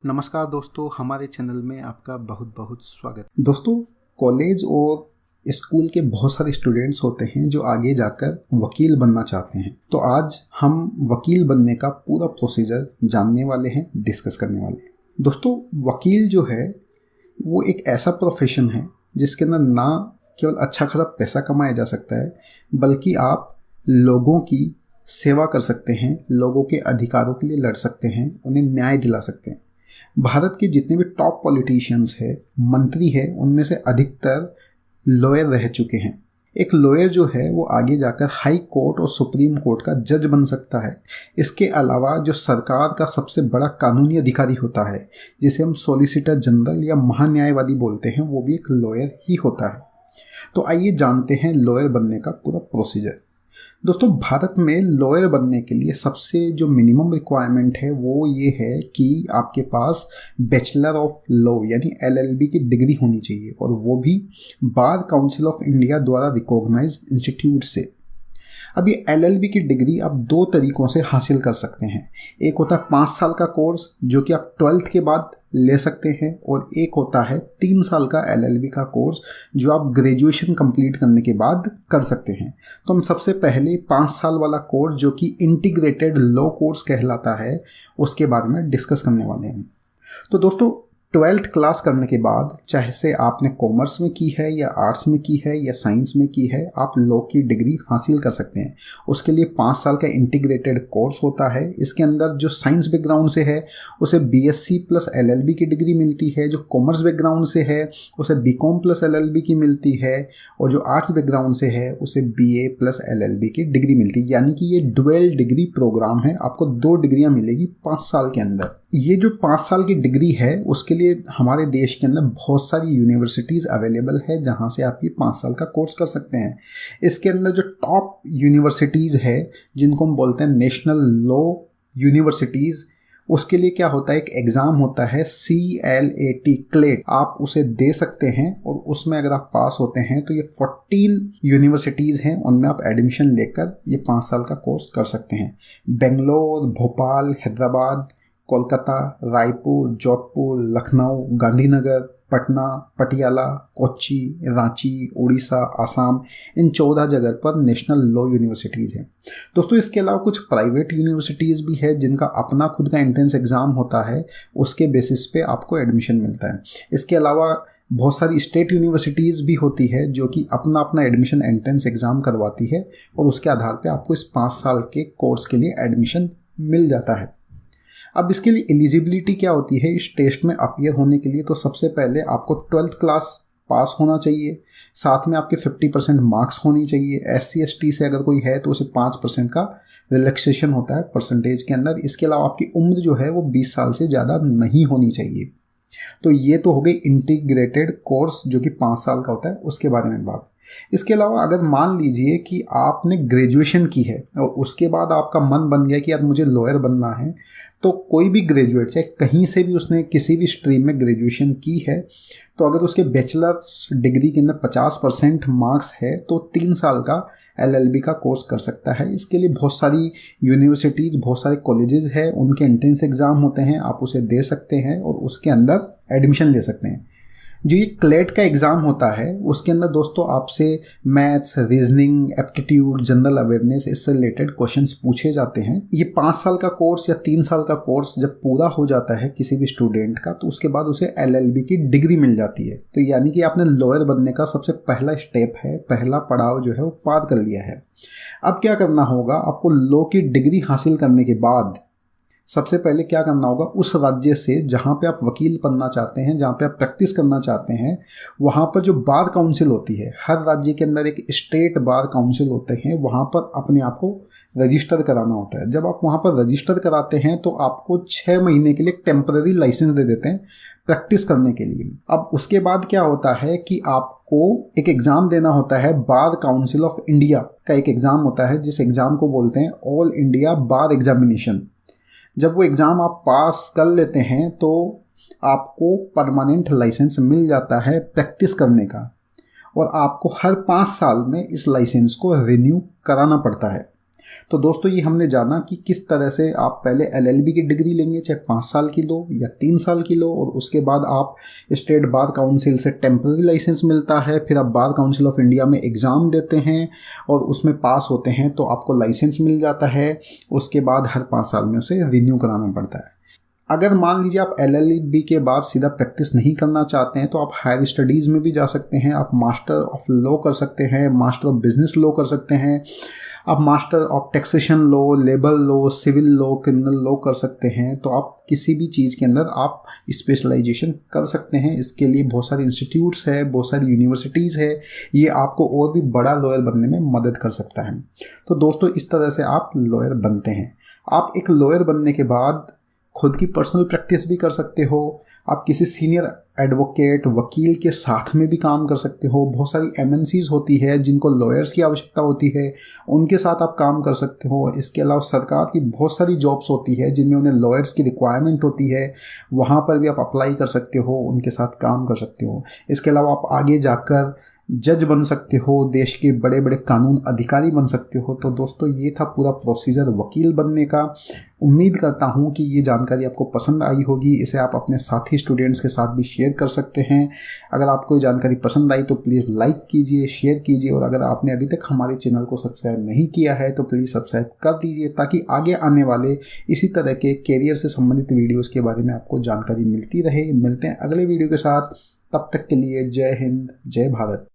नमस्कार दोस्तों, हमारे चैनल में आपका बहुत बहुत स्वागत। दोस्तों, कॉलेज और स्कूल के बहुत सारे स्टूडेंट्स होते हैं जो आगे जाकर वकील बनना चाहते हैं। तो आज हम वकील बनने का पूरा प्रोसीजर जानने वाले हैं, डिस्कस करने वाले हैं। दोस्तों, वकील जो है वो एक ऐसा प्रोफेशन है जिसके अंदर ना केवल अच्छा खासा पैसा कमाया जा सकता है, बल्कि आप लोगों की सेवा कर सकते हैं, लोगों के अधिकारों के लिए लड़ सकते हैं, उन्हें न्याय दिला सकते हैं। भारत के जितने भी टॉप पॉलिटिशियंस हैं, मंत्री हैं, उनमें से अधिकतर लॉयर रह चुके हैं। एक लॉयर जो है वो आगे जाकर हाई कोर्ट और सुप्रीम कोर्ट का जज बन सकता है। इसके अलावा जो सरकार का सबसे बड़ा कानूनी अधिकारी होता है, जिसे हम सॉलिसिटर जनरल या महान्यायवादी बोलते हैं, वो भी एक लॉयर ही होता है। तो आइए जानते हैं लॉयर बनने का पूरा प्रोसीजर। दोस्तों, भारत में लॉयर बनने के लिए सबसे जो मिनिमम रिक्वायरमेंट है वो ये है कि आपके पास बैचलर ऑफ लॉ यानी LLB की डिग्री होनी चाहिए, और वो भी बार काउंसिल ऑफ इंडिया द्वारा रिकॉग्नाइज्ड इंस्टीट्यूट से। अब ये LLB की डिग्री आप दो तरीकों से हासिल कर सकते हैं। एक होता है 5 साल का कोर्स जो कि आप 12th के बाद ले सकते हैं, और एक होता है 3 साल का LLB का कोर्स जो आप ग्रेजुएशन कंप्लीट करने के बाद कर सकते हैं। तो हम सबसे पहले 5 साल वाला कोर्स जो कि इंटीग्रेटेड लॉ कोर्स कहलाता है, उसके बारे में डिस्कस करने वाले हैं। तो दोस्तों, 12th क्लास करने के बाद, चाहे से आपने कॉमर्स में की है या आर्ट्स में की है या साइंस में की है, आप लॉ की डिग्री हासिल कर सकते हैं। उसके लिए 5 साल का इंटीग्रेटेड कोर्स होता है। इसके अंदर जो साइंस बैकग्राउंड से है उसे BSc प्लस LLB की डिग्री मिलती है, जो कॉमर्स बैकग्राउंड से है उसे BCom प्लस LLB की मिलती है, और जो आर्ट्स बैकग्राउंड से है उसे BA प्लस LLB की डिग्री मिलती है। यानी कि ये डुअल डिग्री प्रोग्राम है, आपको 2 डिग्रियाँ मिलेगी 5 साल के अंदर। ये जो 5 साल की डिग्री है उसके लिए हमारे देश के अंदर बहुत सारी यूनिवर्सिटीज़ अवेलेबल है जहाँ से आप ये 5 साल का कोर्स कर सकते हैं। इसके अंदर जो टॉप यूनिवर्सिटीज़ है जिनको हम बोलते हैं नेशनल लॉ यूनिवर्सिटीज़, उसके लिए क्या होता है, एक एग्ज़ाम होता है CLAT क्लेट, आप उसे दे सकते हैं, और उसमें अगर आप पास होते हैं तो ये 14 यूनिवर्सिटीज़ हैं, उनमें आप एडमिशन लेकर ये 5 साल का कोर्स कर सकते हैं। बेंगलोर, भोपाल, हैदराबाद, कोलकाता, रायपुर, जोधपुर, लखनऊ, गांधीनगर, पटना, पटियाला, कोच्चि, रांची, उड़ीसा, आसाम, इन 14 जगह पर नेशनल लॉ यूनिवर्सिटीज़ हैं। दोस्तों, इसके अलावा कुछ प्राइवेट यूनिवर्सिटीज़ भी है जिनका अपना खुद का एंट्रेंस एग्ज़ाम होता है, उसके बेसिस पे आपको एडमिशन मिलता है। इसके अलावा बहुत सारी स्टेट यूनिवर्सिटीज़ भी होती है जो कि अपना अपना एडमिशन एंट्रेंस एग्ज़ाम करवाती है, और उसके आधार पर आपको इस 5 साल के कोर्स के लिए एडमिशन मिल जाता है। अब इसके लिए एलिजिबिलिटी क्या होती है इस टेस्ट में अपीयर होने के लिए? तो सबसे पहले आपको 12th क्लास पास होना चाहिए, साथ में आपके 50% मार्क्स होनी चाहिए। SC ST से अगर कोई है तो उसे 5% का रिलैक्सेशन होता है परसेंटेज के अंदर। इसके अलावा आपकी उम्र जो है वो 20 साल से ज़्यादा नहीं होनी चाहिए। तो ये तो हो गई इंटीग्रेटेड कोर्स जो कि 5 साल का होता है, उसके बारे में बात। इसके अलावा अगर मान लीजिए कि आपने ग्रेजुएशन की है और उसके बाद आपका मन बन गया कि यार मुझे लॉयर बनना है, तो कोई भी ग्रेजुएट, चाहे कहीं से भी उसने किसी भी स्ट्रीम में ग्रेजुएशन की है, तो अगर उसके बैचलर्स डिग्री के अंदर 50% मार्क्स है तो 3 साल का LLB का कोर्स कर सकता है। इसके लिए बहुत सारी यूनिवर्सिटीज़, बहुत सारे कॉलेजेस हैं, उनके एंट्रेंस एग्ज़ाम होते हैं, आप उसे दे सकते हैं और उसके अंदर एडमिशन ले सकते हैं। जो ये क्लेट का एग्ज़ाम होता है उसके अंदर दोस्तों आपसे maths, reasoning, aptitude, general awareness, इससे रिलेटेड क्वेश्चंस पूछे जाते हैं। ये 5 साल का कोर्स या 3 साल का कोर्स जब पूरा हो जाता है किसी भी स्टूडेंट का, तो उसके बाद उसे LLB की डिग्री मिल जाती है। तो यानी कि आपने लॉयर बनने का सबसे पहला स्टेप है, पहला पड़ाव जो है वो पार कर लिया है। अब क्या करना होगा, आपको लॉ की डिग्री हासिल करने के बाद सबसे पहले क्या करना होगा, उस राज्य से जहाँ पे आप वकील बनना चाहते हैं, जहाँ पे आप प्रैक्टिस करना चाहते हैं, वहाँ पर जो बार काउंसिल होती है, हर राज्य के अंदर एक स्टेट बार काउंसिल होते हैं, वहाँ पर अपने आप को रजिस्टर कराना होता है। जब आप वहाँ पर रजिस्टर कराते हैं तो आपको 6 महीने के लिए टेम्पररी लाइसेंस दे देते हैं प्रैक्टिस करने के लिए। अब उसके बाद क्या होता है कि आपको एक एग्ज़ाम देना होता है, बार काउंसिल ऑफ इंडिया का एक एग्ज़ाम होता है, जिस एग्ज़ाम को बोलते हैं ऑल इंडिया बार एग्जामिनेशन। जब वो एग्ज़ाम आप पास कर लेते हैं तो आपको परमानेंट लाइसेंस मिल जाता है प्रैक्टिस करने का, और आपको हर 5 साल में इस लाइसेंस को रिन्यू कराना पड़ता है। तो दोस्तों ये हमने जाना कि किस तरह से आप पहले LLB की डिग्री लेंगे, चाहे 5 साल की लो या 3 साल की लो, और उसके बाद आप स्टेट बार काउंसिल से टेम्पररी लाइसेंस मिलता है, फिर आप बार काउंसिल ऑफ इंडिया में एग्ज़ाम देते हैं और उसमें पास होते हैं तो आपको लाइसेंस मिल जाता है। उसके बाद हर 5 साल में उसे रिन्यू कराना पड़ता है। अगर मान लीजिए आप LLB के बाद सीधा प्रैक्टिस नहीं करना चाहते हैं तो आप हायर स्टडीज़ में भी जा सकते हैं। आप मास्टर ऑफ लॉ कर सकते हैं, मास्टर ऑफ बिजनेस लॉ कर सकते हैं, आप master of taxation law, labour law, civil law, criminal law कर सकते हैं। तो आप किसी भी चीज़ के अंदर आप स्पेशलाइजेशन कर सकते हैं। इसके लिए बहुत सारे इंस्टीट्यूट्स है, बहुत सारी यूनिवर्सिटीज़ है, ये आपको और भी बड़ा लॉयर बनने में मदद कर सकता है। तो दोस्तों इस तरह से आप लॉयर बनते हैं। आप एक लॉयर बनने के बाद खुद की पर्सनल प्रैक्टिस भी कर सकते हो। आप किसी सीनियर एडवोकेट, वकील के साथ में भी काम कर सकते हो। बहुत सारी MNCs होती है जिनको लॉयर्स की आवश्यकता होती है, उनके साथ आप काम कर सकते हो। इसके अलावा सरकार की बहुत सारी जॉब्स होती है जिनमें उन्हें लॉयर्स की रिक्वायरमेंट होती है, वहाँ पर भी आप अप्लाई कर सकते हो, उनके साथ काम कर सकते हो। इसके अलावा आप आगे जाकर जज बन सकते हो, देश के बड़े बड़े कानून अधिकारी बन सकते हो। तो दोस्तों ये था पूरा प्रोसीजर वकील बनने का। उम्मीद करता हूँ कि ये जानकारी आपको पसंद आई होगी। इसे आप अपने साथी स्टूडेंट्स के साथ भी शेयर कर सकते हैं। अगर आपको ये जानकारी पसंद आई तो प्लीज़ लाइक कीजिए, शेयर कीजिए, और अगर आपने अभी तक हमारे चैनल को सब्सक्राइब नहीं किया है तो प्लीज़ सब्सक्राइब कर दीजिए, ताकि आगे आने वाले इसी तरह के कैरियर से संबंधित वीडियोज़ के बारे में आपको जानकारी मिलती रहे। मिलते हैं अगले वीडियो के साथ, तब तक के लिए जय हिंद, जय भारत।